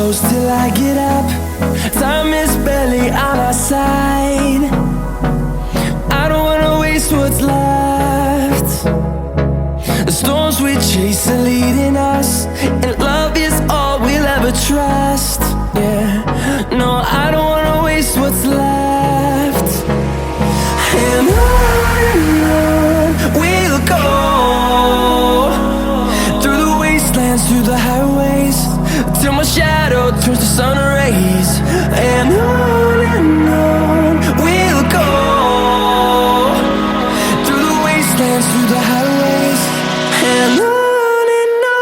close till I get up. Time is barely on our side. I don't wanna waste what's left. The storms we chase are leading us, and love is all we'll ever trust. Yeah, no, I don't wanna waste what's left. And on we'll go, through the wastelands, through the highways, till my shadow turns to sun rays. And on we'll go, through the wastelands, through the highways, and on we'll go.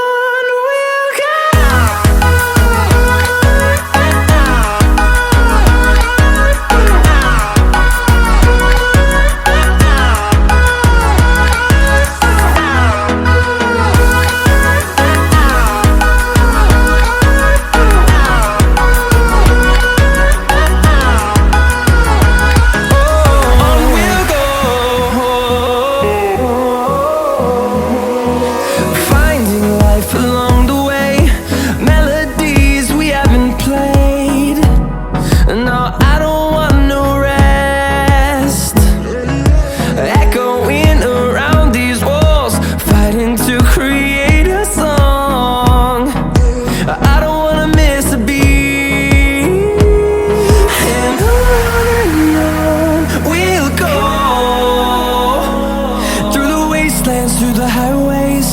Through the highways,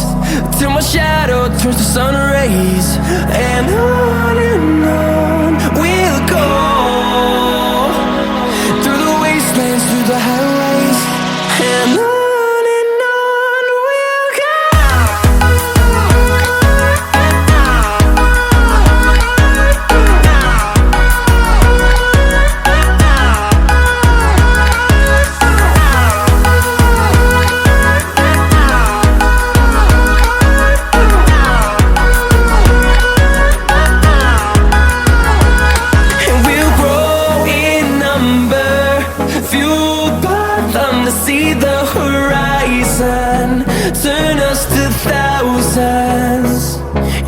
till my shadow turns to sun rays. And on we'll go, through the wastelands, through the highways, and on we'll go. See the horizon, turn us to thousands,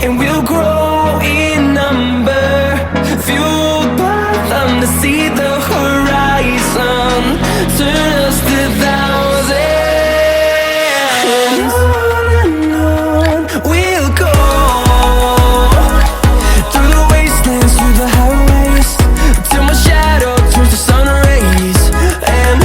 and we'll grow in number, fueled by them to see the horizon, turn us to thousands. And on we'll go, through the wastelands, through the highways, till my shadow turns to sun rays. And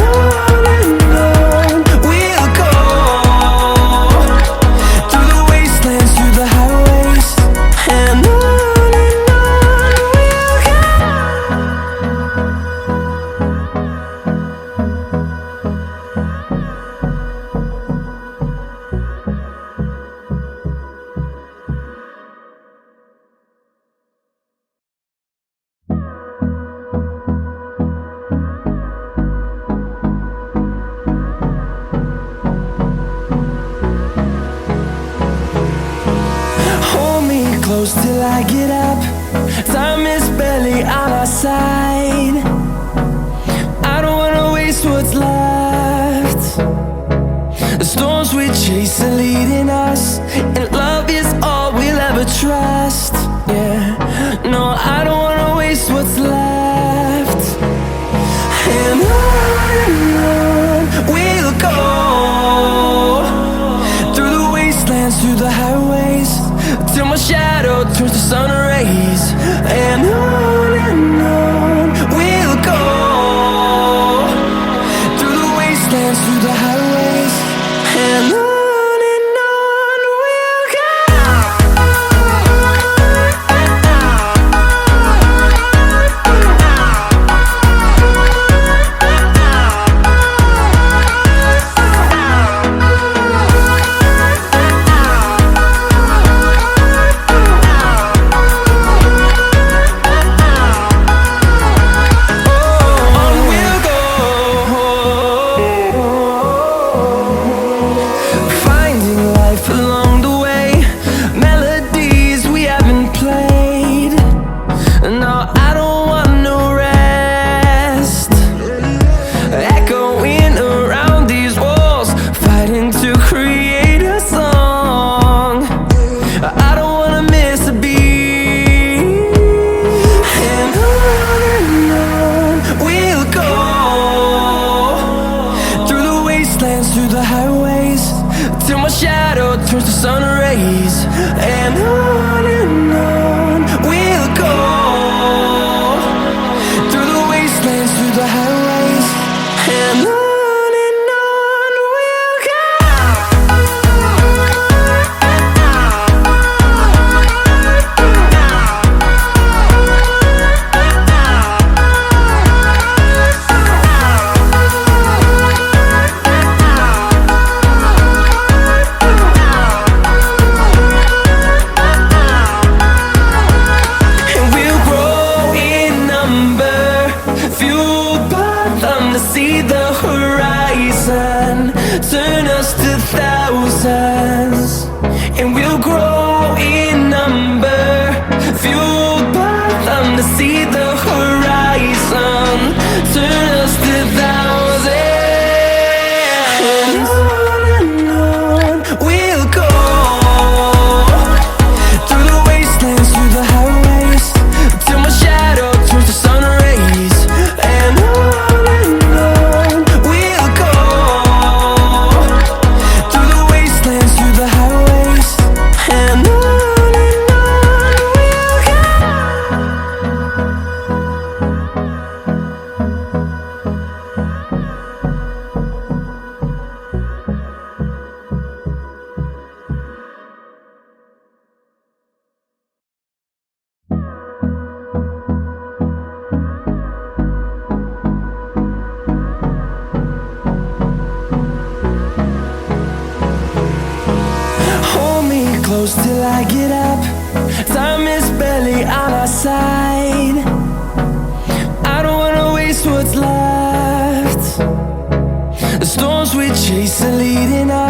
close till I get up. Time is barely on our side. I don't wanna waste what's left. The storms we chase are leading us, and love is all we'll ever trust. Yeah, no, I don't wanna waste what's left. And on we'll go, through the wastelands, through the highways, till my shadow turns to sun rays. And on fueled by them to see the horizon, turn us to thousands, and we'll grow in number. Fueled by them to see the horizon, turn us to thousands, and on we'll go, through the wastelands, through the highways, till my shadow turns to sun rays. And on we'll go, through the wastelands, through the highways, and on we'll go. Hold me close till I get up. Time is barely on our side. I don't wanna waste what's left. The storms we chase are leading us.